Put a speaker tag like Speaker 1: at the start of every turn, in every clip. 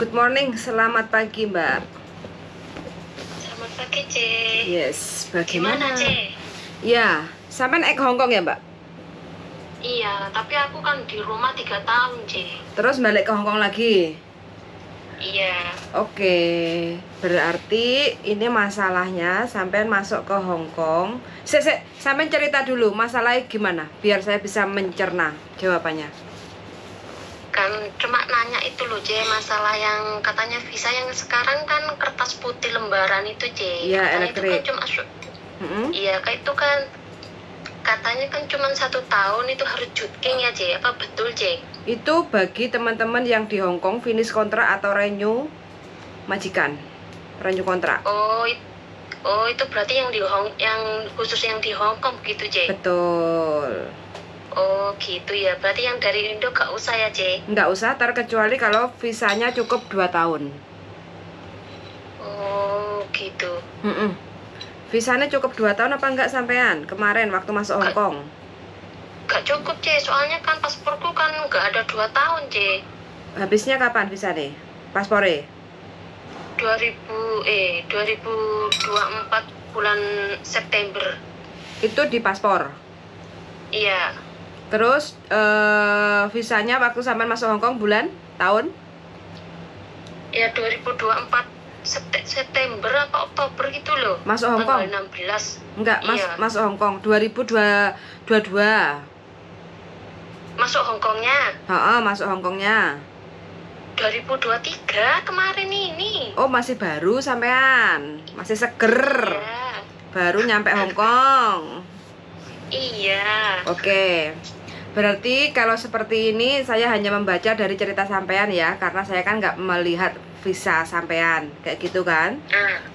Speaker 1: Good morning, selamat pagi Mbak.
Speaker 2: Selamat pagi, C.
Speaker 1: Yes,
Speaker 2: Gimana,
Speaker 1: bagaimana?
Speaker 2: C?
Speaker 1: Ya, sampean ek Hongkong ya Mbak?
Speaker 2: Iya, tapi aku kan di rumah 3 tahun, C.
Speaker 1: Terus balik ke Hongkong lagi?
Speaker 2: Iya.
Speaker 1: Oke, berarti ini masalahnya sampean masuk ke Hongkong. Sampean cerita dulu masalahnya gimana, biar saya bisa mencerna jawabannya.
Speaker 2: Kan cuma nanya itu loh, C, masalah yang katanya visa yang sekarang kan kertas putih lembaran itu, C.
Speaker 1: Iya,
Speaker 2: Katanya
Speaker 1: elektrik.
Speaker 2: itu kan Iya, kayak itu kan katanya kan cuma 1 tahun itu harus jutking ya, C. Apa betul, C?
Speaker 1: Itu bagi teman-teman yang di Hongkong finish kontrak atau renew majikan, renew kontrak.
Speaker 2: Oh, itu berarti yang khusus yang di Hongkong gitu, C.
Speaker 1: Betul.
Speaker 2: Oh, gitu ya. Berarti yang dari Indo gak usah ya, C?
Speaker 1: Nggak usah, terkecuali kalau visanya cukup 2 tahun.
Speaker 2: Oh, gitu.
Speaker 1: Visanya cukup 2 tahun apa enggak sampean kemarin waktu masuk Hongkong?
Speaker 2: Gak cukup, C. Soalnya kan pasporku kan gak ada 2 tahun, C.
Speaker 1: Habisnya kapan visanya? Paspore?
Speaker 2: 2024 bulan September.
Speaker 1: Itu di paspor?
Speaker 2: Iya.
Speaker 1: Terus visanya waktu sampean masuk Hongkong bulan? Tahun?
Speaker 2: Ya 2024 September apa Oktober gitu loh.
Speaker 1: Masuk Hongkong?
Speaker 2: Tanggal 16.
Speaker 1: Enggak,
Speaker 2: Iya.
Speaker 1: masuk Hongkong 2022.
Speaker 2: Masuk Hongkongnya?
Speaker 1: Masuk Hongkongnya
Speaker 2: 2023 kemarin ini.
Speaker 1: Oh, masih baru sampean, masih seger.
Speaker 2: Iya.
Speaker 1: Baru nyampe Hongkong.
Speaker 2: Iya.
Speaker 1: Oke. Berarti kalau seperti ini saya hanya membaca dari cerita sampean ya, karena saya kan nggak melihat visa sampean kayak gitu kan.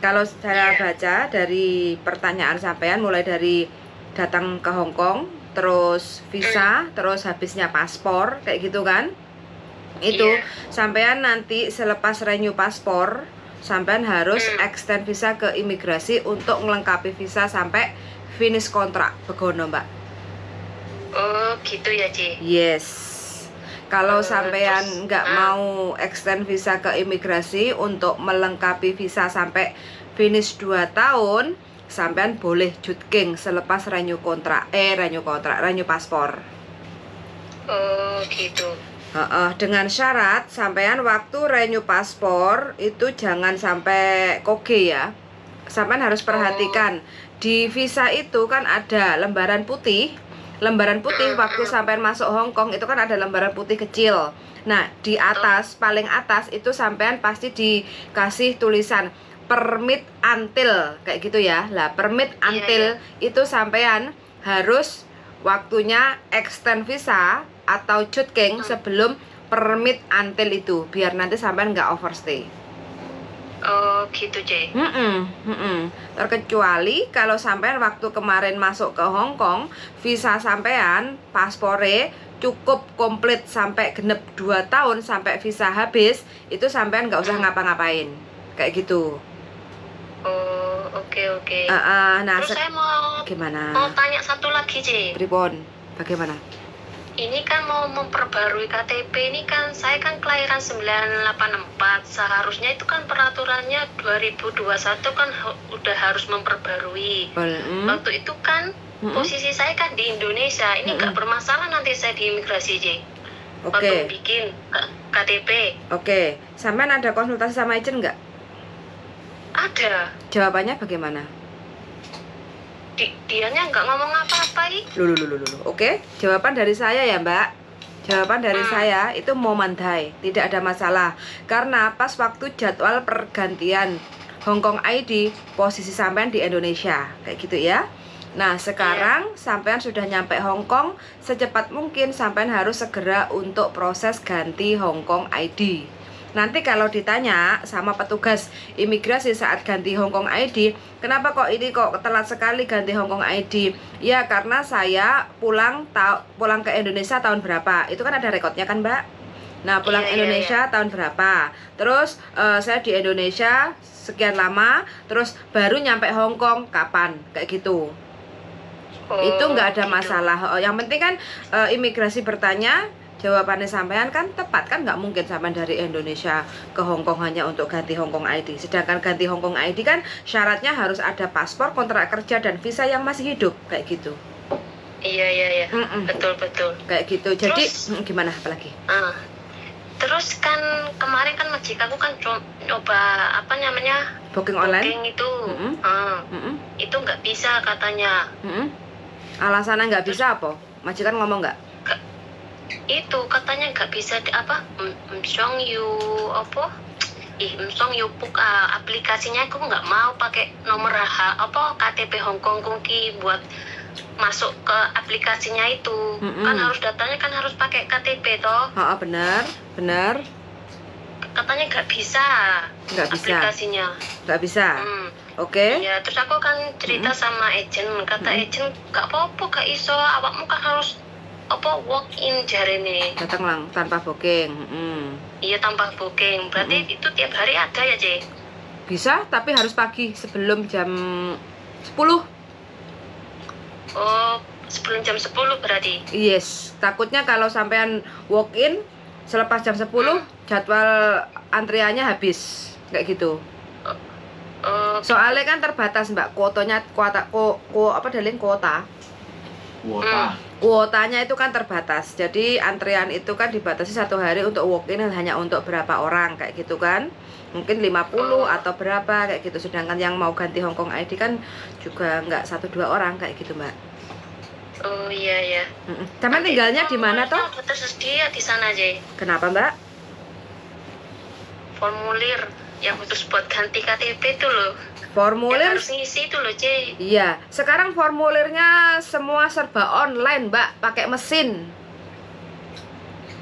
Speaker 1: Kalau saya baca dari pertanyaan sampean, mulai dari datang ke Hongkong, terus visa, terus habisnya paspor kayak gitu kan. Itu sampean nanti selepas renew paspor, sampean harus extend visa ke imigrasi untuk melengkapi visa sampai finish kontrak begono Mbak.
Speaker 2: Oh, gitu ya, C.
Speaker 1: Yes. Kalau sampean nggak mau extend visa ke imigrasi untuk melengkapi visa sampai finish 2 tahun, sampean boleh jutking selepas renew paspor.
Speaker 2: Oh, gitu.
Speaker 1: Dengan syarat sampean waktu renew paspor itu jangan sampai koge ya. Sampean harus perhatikan di visa itu kan ada lembaran putih. Lembaran putih waktu sampean masuk Hongkong itu kan ada lembaran putih kecil. Nah, di atas, paling atas itu sampean pasti dikasih tulisan permit until kayak gitu ya. Lah, permit until itu sampean harus waktunya extend visa atau jutking sebelum permit until itu, biar nanti sampean nggak overstay.
Speaker 2: Oh, gitu, C.
Speaker 1: Terkecuali kalau sampean waktu kemarin masuk ke Hongkong, visa sampean, paspore cukup komplit sampai genep 2 tahun sampai visa habis, itu sampean nggak usah ngapa-ngapain. Kayak gitu.
Speaker 2: Oh, oke.
Speaker 1: Nah,
Speaker 2: terus saya mau tanya satu lagi, C.
Speaker 1: Pripon, bagaimana?
Speaker 2: Ini kan mau memperbarui KTP, ini kan saya kan kelahiran 984, seharusnya itu kan peraturannya 2021 kan udah harus memperbarui. Waktu itu kan posisi saya kan di Indonesia, ini nggak bermasalah nanti saya di imigrasi, C. Waktu bikin KTP.
Speaker 1: Oke, sampean ada konsultasi sama agent nggak?
Speaker 2: Ada.
Speaker 1: Jawabannya bagaimana?
Speaker 2: Dianya nggak ngomong apa-apa nih.
Speaker 1: Oke, jawaban dari saya ya Mbak. Jawaban dari saya itu momandai, tidak ada masalah. Karena pas waktu jadwal pergantian Hongkong ID, posisi sampean di Indonesia, kayak gitu ya. Nah, sekarang sampean sudah nyampe Hongkong, secepat mungkin sampean harus segera untuk proses ganti Hongkong ID. Nanti kalau ditanya sama petugas imigrasi saat ganti Hongkong ID, kenapa kok ini kok telat sekali ganti Hongkong ID? Ya karena saya pulang ke Indonesia tahun berapa? Itu kan ada rekodnya kan Mbak? Nah pulang Indonesia tahun berapa? Terus saya di Indonesia sekian lama, terus baru nyampe Hongkong kapan? Kayak gitu. Itu nggak ada masalah. Yang penting kan imigrasi bertanya Jawabannya sampean kan tepat kan, nggak mungkin sampean dari Indonesia ke Hong Kong hanya untuk ganti Hong Kong ID. Sedangkan ganti Hong Kong ID kan syaratnya harus ada paspor, kontrak kerja dan visa yang masih hidup kayak gitu.
Speaker 2: Iya. Betul.
Speaker 1: Kayak gitu. Jadi
Speaker 2: Terus,
Speaker 1: gimana apalagi?
Speaker 2: Terus kan kemarin kan majikanku kan coba apa namanya
Speaker 1: Booking online?
Speaker 2: booking itu, itu nggak bisa katanya.
Speaker 1: Alasannya nggak bisa apa? Majikan ngomong nggak?
Speaker 2: Itu katanya nggak bisa Msong you apa? Msong you book aplikasinya aku nggak mau pakai nomor KTP Hong Kong ki buat masuk ke aplikasinya itu. Kan harus datanya kan harus pakai KTP toh.
Speaker 1: Benar.
Speaker 2: Katanya nggak bisa. Aplikasinya.
Speaker 1: Nggak bisa. Oke.
Speaker 2: Ya, terus aku kan cerita sama agent, kata agent nggak apa-apa gak iso, awakmu kan harus walk in jarene.
Speaker 1: Datang lang tanpa booking.
Speaker 2: Iya, tanpa booking. Berarti itu tiap hari ada ya, Ce?
Speaker 1: Bisa, tapi harus pagi sebelum jam 10.
Speaker 2: Oh, sebelum jam 10 berarti.
Speaker 1: Yes, takutnya kalau sampean walk in selepas jam 10 jadwal antriannya habis kayak gitu. Soalnya kan terbatas Mbak, kuotanya kuotanya itu kan terbatas. Jadi antrian itu kan dibatasi 1 hari untuk walk in hanya untuk berapa orang kayak gitu kan. Mungkin 50 atau berapa kayak gitu. Sedangkan yang mau ganti Hong Kong ID kan juga nggak 1-2 orang kayak gitu Mbak.
Speaker 2: Oh iya.
Speaker 1: Sama tinggalnya di mana toh?
Speaker 2: Tersedia di sana aja.
Speaker 1: Kenapa Mbak?
Speaker 2: Formulir yang khusus buat ganti KTP itu loh.
Speaker 1: Formulir
Speaker 2: yang harus ngisi itu loh, Ce.
Speaker 1: Iya, sekarang formulirnya semua serba online, Mbak, pakai mesin.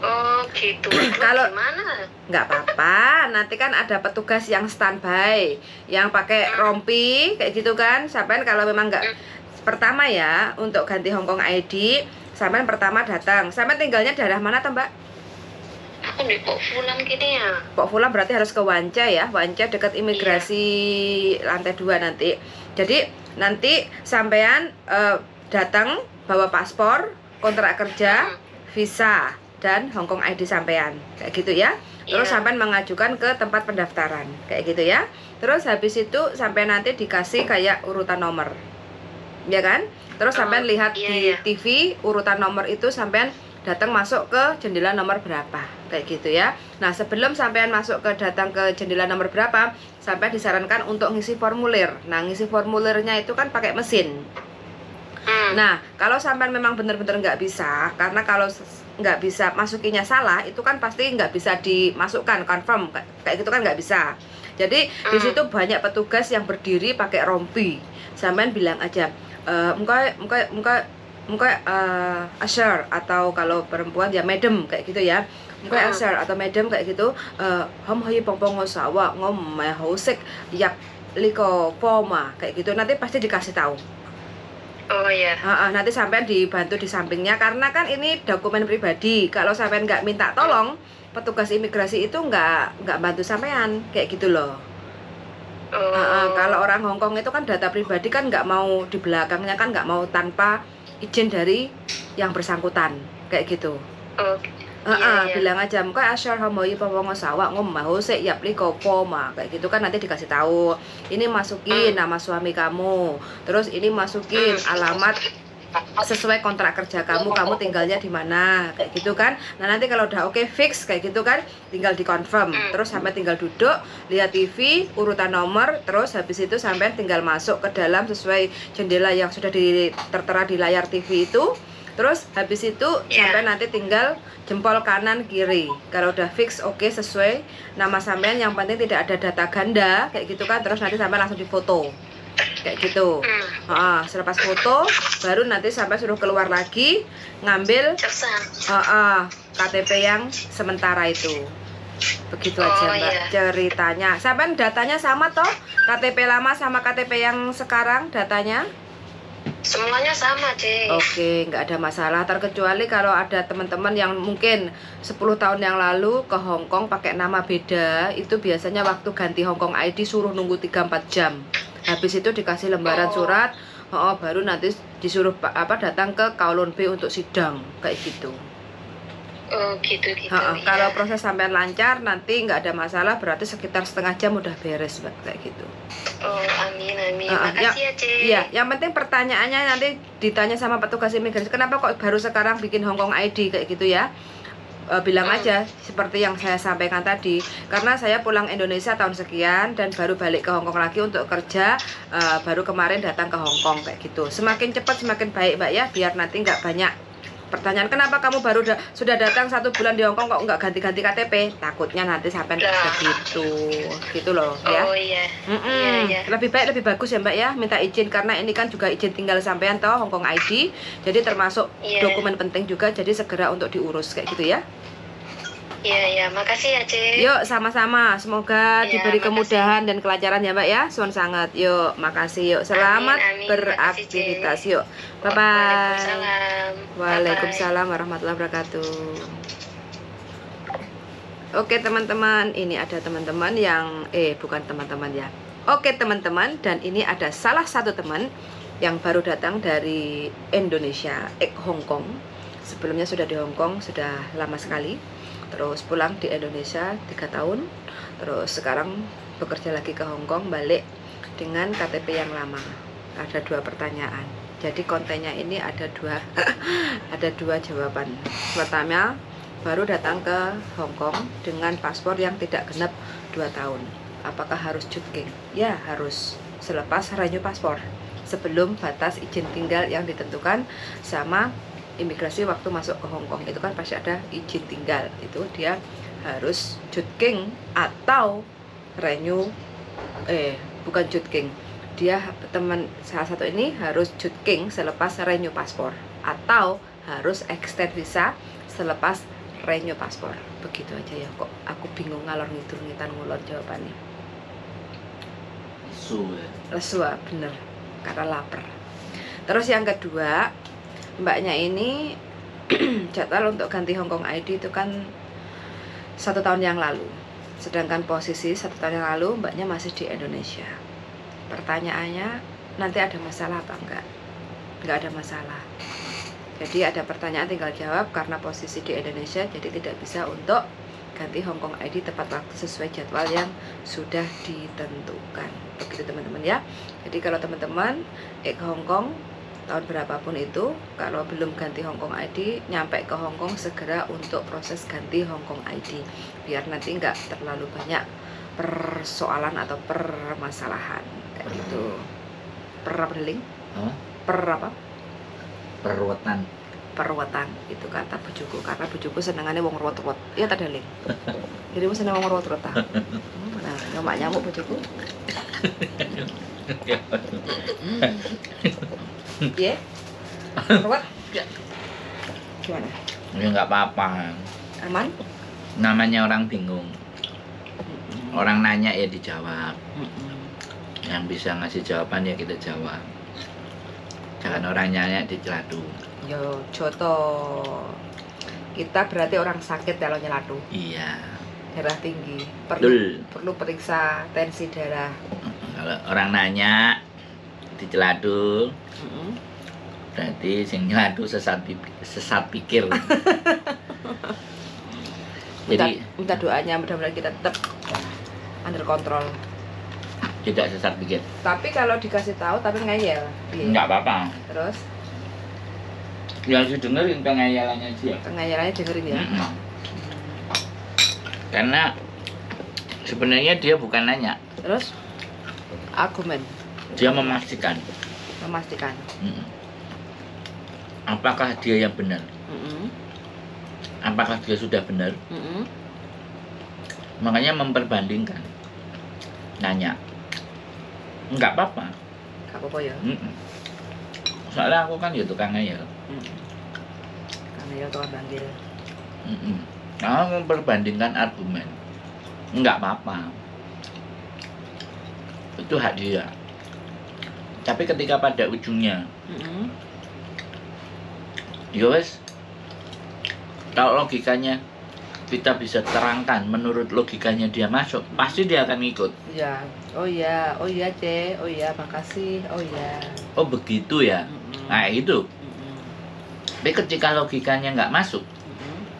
Speaker 2: Oh, gitu.
Speaker 1: Kalau
Speaker 2: gimana?
Speaker 1: Nggak apa-apa, nanti kan ada petugas yang standby, yang pakai rompi kayak gitu kan. Sampean kalau memang nggak pertama ya, untuk ganti Hong Kong ID, sampean pertama datang. Sampean tinggalnya daerah mana tuh, Mbak?
Speaker 2: Aku di Pok Fulam gini ya.
Speaker 1: Pok Fulam berarti harus ke Wan Chai ya. Wan Chai dekat imigrasi lantai 2 nanti. Jadi nanti sampean datang bawa paspor, kontrak kerja, visa dan Hong Kong ID sampean. Kayak gitu ya. Terus sampean mengajukan ke tempat pendaftaran. Kayak gitu ya. Terus habis itu sampean nanti dikasih kayak urutan nomor. Ya kan? Terus sampean lihat di TV urutan nomor itu, sampean datang masuk ke jendela nomor berapa kayak gitu ya. Nah, sebelum sampean masuk datang ke jendela nomor berapa, sampean disarankan untuk ngisi formulir. Nah, ngisi formulirnya itu kan pakai mesin. Nah, kalau sampean memang benar-benar nggak bisa, karena kalau nggak bisa masukinya salah, itu kan pasti nggak bisa dimasukkan, confirm kayak gitu kan nggak bisa. Jadi di situ banyak petugas yang berdiri pakai rompi. Sampean bilang aja, usher, atau kalau perempuan ya madam kayak gitu ya. Usher atau madam kayak gitu. Hom hoi pong sawa ngom hosek yak liko poma kayak gitu. Nanti pasti dikasih tahu.
Speaker 2: Oh iya.
Speaker 1: Nanti sampean dibantu di sampingnya, karena kan ini dokumen pribadi. Kalau sampean nggak minta tolong, petugas imigrasi itu nggak bantu sampean kayak gitu loh. Kalau orang Hong Kong itu kan data pribadi kan nggak mau di belakangnya, kan nggak mau tanpa izin dari yang bersangkutan kayak gitu. Bilang aja muka asyar homoi pawongo sawak ngomong sek yap liko poma kayak gitu kan. Nanti dikasih tahu, ini masukin nama suami kamu, terus ini masukin alamat sesuai kontrak kerja kamu tinggalnya di mana kayak gitu kan. Nah, nanti kalau udah oke fix kayak gitu kan, tinggal dikonfirm. Terus sampai tinggal duduk lihat TV urutan nomor, terus habis itu sampai tinggal masuk ke dalam sesuai jendela yang sudah tertera di layar TV itu. Terus habis itu sampai nanti tinggal jempol kanan kiri. Kalau udah fix oke sesuai nama sampean, yang penting tidak ada data ganda kayak gitu kan. Terus nanti sampai langsung difoto kayak gitu. Selepas foto baru nanti sampai suruh keluar lagi ngambil KTP yang sementara itu. Begitu aja Mbak ceritanya. Sampai datanya sama toh? KTP lama sama KTP yang sekarang datanya?
Speaker 2: Semuanya sama, Ce.
Speaker 1: Oke, nggak ada masalah. Terkecuali kalau ada teman-teman yang mungkin 10 tahun yang lalu ke Hong Kong pakai nama beda, itu biasanya waktu ganti Hong Kong ID suruh nunggu 3-4 jam. Habis itu dikasih lembaran surat, baru nanti disuruh datang ke Kowloon B untuk sidang kayak gitu.
Speaker 2: Oh gitu
Speaker 1: Ha-ha,
Speaker 2: ya.
Speaker 1: kalau proses sampean lancar, nanti nggak ada masalah, berarti sekitar setengah jam udah beres, Mbak, kayak gitu.
Speaker 2: Oh amin.
Speaker 1: Ya,
Speaker 2: Makasih ya Cek.
Speaker 1: iya, yang penting pertanyaannya nanti ditanya sama petugas imigrasi, kenapa kok baru sekarang bikin Hongkong ID kayak gitu ya. Bilang aja seperti yang saya sampaikan tadi, karena saya pulang Indonesia tahun sekian dan baru balik ke Hongkong lagi untuk kerja, baru kemarin datang ke Hongkong kayak gitu. Semakin cepat semakin baik, Mbak ya, biar nanti nggak banyak pertanyaan, kenapa kamu baru sudah datang 1 bulan di Hongkong kok nggak ganti-ganti KTP. Takutnya nanti sampai gitu loh ya.
Speaker 2: Oh iya. Iya.
Speaker 1: Lebih baik lebih bagus ya Mbak ya, minta izin, karena ini kan juga izin tinggal sampean toh, Hongkong ID, jadi termasuk dokumen penting juga, jadi segera untuk diurus kayak gitu ya.
Speaker 2: Iya, makasih ya Cek.
Speaker 1: Yuk sama-sama, semoga diberi kemudahan dan kelancaran ya Mbak ya, suwun sangat. Yuk, makasih, yuk selamat
Speaker 2: Amin.
Speaker 1: beraktivitas. Yuk, bye bye. Waalaikumsalam warahmatullahi wabarakatuh. Oke teman-teman, ini ada teman-teman yang bukan teman-teman ya. Oke teman-teman, dan ini ada salah satu teman yang baru datang dari Indonesia, Hongkong. Sebelumnya sudah di Hongkong, sudah lama sekali. Terus pulang di Indonesia 3 tahun. Terus sekarang bekerja lagi ke Hongkong, balik dengan KTP yang lama. Ada 2 pertanyaan. Jadi kontennya ini ada 2 ada 2 jawaban. Pertama, baru datang ke Hongkong dengan paspor yang tidak genap 2 tahun. Apakah harus cuting? Ya, harus. Selepas renew paspor, sebelum batas izin tinggal yang ditentukan sama imigrasi waktu masuk ke Hongkong. Itu kan pasti ada izin tinggal, itu dia harus cuting atau renew, bukan cuting, dia teman salah satu ini harus cuting selepas renew paspor, atau harus extend visa selepas renew paspor. Begitu aja ya, kok aku bingung ngalor ngidul ngitan ngulur jawabannya. Lesu ya, bener, karena lapar. Terus yang kedua, mbaknya ini jadwal untuk ganti Hongkong ID itu kan 1 tahun yang lalu, sedangkan posisi 1 tahun yang lalu mbaknya masih di Indonesia. Pertanyaannya, nanti ada masalah apa enggak? Enggak ada masalah. Jadi ada pertanyaan tinggal jawab, karena posisi di Indonesia jadi tidak bisa untuk ganti Hongkong ID tepat waktu sesuai jadwal yang sudah ditentukan. Begitu teman-teman ya. Jadi kalau teman-teman ke Hongkong tahun berapapun itu, kalau belum ganti Hongkong ID, nyampe ke Hongkong segera untuk proses ganti Hongkong ID, biar nanti nggak terlalu banyak persoalan atau permasalahan kayak gitu. Perwetan itu kata bujuku, karena bujuku senengannya wong ruwet-ruwet. Iya ta Daling. Jadi mu seneng wong ruwet-ruwet ta. Nah, nyomak nyamuk bujuku. Iya, ruwet. Gimana?
Speaker 3: Ya nggak apa-apa.
Speaker 1: Aman?
Speaker 3: Namanya orang bingung. Orang nanya ya dijawab. Yang bisa ngasih jawaban ya kita jawab. Jangan orang nanya dicelatu.
Speaker 1: Yo, Joto. Kita berarti orang sakit kalau nyelatu.
Speaker 3: Iya.
Speaker 1: Darah tinggi. Perlu periksa tensi darah.
Speaker 3: Kalau orang nanya dicelatu, berarti sing nyelatu sesat pikir. Jadi
Speaker 1: minta doanya, mudah-mudahan kita tetap under kontrol.
Speaker 3: Tidak sesat pikir.
Speaker 1: Tapi kalau dikasih tahu tapi ngeyel.
Speaker 3: Enggak apa-apa.
Speaker 1: Terus
Speaker 3: yang dengerin pengayalannya dia.
Speaker 1: Pengayalannya dengerin ya.
Speaker 3: Karena sebenarnya dia bukan nanya.
Speaker 1: Terus argumen.
Speaker 3: Dia memastikan. Apakah dia yang benar? Apakah dia sudah benar? Makanya memperbandingkan. Nanya. Enggak apa-apa.
Speaker 1: Enggak apa-apa ya.
Speaker 3: Soalnya aku kan ya tukang ngayal.
Speaker 1: Tukang ngayal, tukang banggil.
Speaker 3: Nah, memperbandingkan argumen. Enggak apa-apa. Itu hak dia. Tapi ketika pada ujungnya, ya wes, kalau logikanya kita bisa terangkan menurut logikanya dia masuk, pasti dia akan ngikut.
Speaker 1: Ya, oh iya C, oh iya makasih, oh iya.
Speaker 3: Oh begitu ya. Nah itu. Tapi ketika logikanya nggak masuk,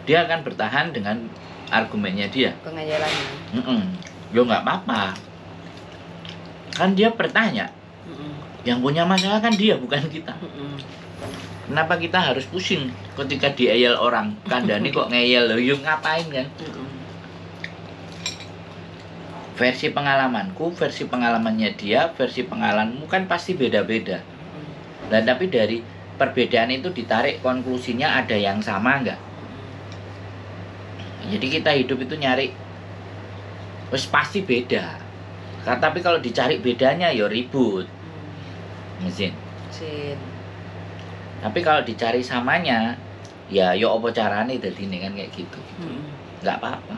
Speaker 3: dia akan bertahan dengan argumennya dia.
Speaker 1: Pengajarannya.
Speaker 3: Yo nggak apa-apa. Kan dia bertanya. Yang punya masalah kan dia, bukan kita. Kenapa kita harus pusing ketika dieyel orang? Kandani kok ngeyel, loh yuk ngapain kan? Versi pengalamanku, versi pengalamannya dia, versi pengalamanmu kan pasti beda-beda. Dan tapi dari perbedaan itu ditarik konklusinya ada yang sama enggak? Jadi kita hidup itu nyari terus pasti beda. Tapi kalau dicari bedanya ya ribut. Mesin. Tapi kalau dicari samanya, ya yo apa carane dadine kan kayak gitu. Enggak apa-apa.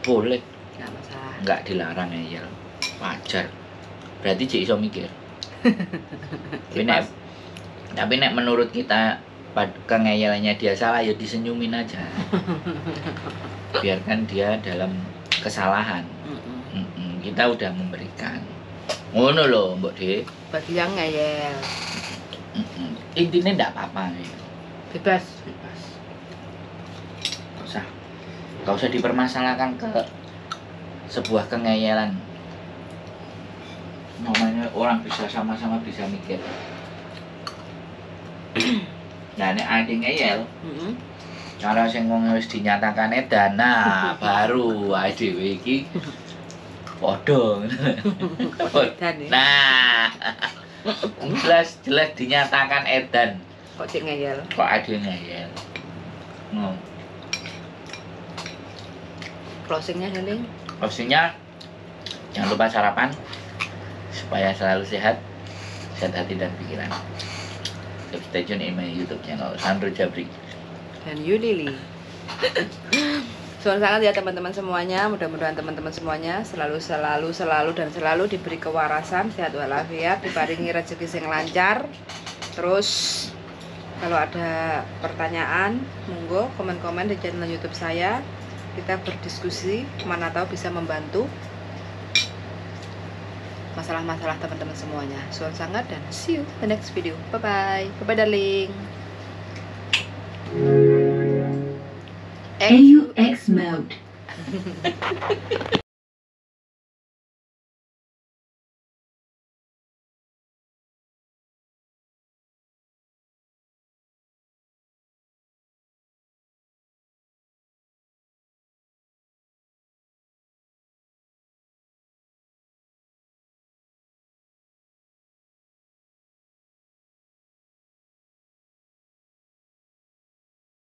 Speaker 3: Boleh.
Speaker 1: Enggak masalah.
Speaker 3: Enggak dilarang ya. Wajar. Berarti cik iso mikir. Tapi nek menurut kita kengeyelannya dia salah ya disenyumin aja. Biarkan dia dalam kesalahan. Kita udah memberikan. Ngono loh, Mbok De.
Speaker 1: Bagi yang ngeyel.
Speaker 3: Intinya enggak apa-apa ya.
Speaker 1: Bebas.
Speaker 3: Gak usah dipermasalahkan ke sebuah kengeyelan. Namanya orang bisa sama-sama bisa mikir. Nah, nek ade ngeyel. Cara sing wong wis dinyatakan edan, nah baru ade iki padha. Nah, jelas dinyatakan edan.
Speaker 1: Kok cek ngeyel?
Speaker 3: Kok ade ngeyel? No.
Speaker 1: Closingnya Daling?
Speaker 3: Closingnya jangan lupa sarapan supaya selalu sehat hati dan pikiran. Stay tune in my YouTube channel Sandro Jabri
Speaker 1: dan Yulili. Suara sangat ya teman-teman semuanya. Mudah-mudahan teman-teman semuanya selalu diberi kewarasan, sehat walafiat, diparingi rezeki sing lancar. Terus kalau ada pertanyaan, monggo komen-komen di channel YouTube saya. Kita berdiskusi, mana tahu bisa membantu masalah-masalah teman-teman semuanya. Suara sangat dan see you the next video. Bye bye darling.
Speaker 4: AUX mode.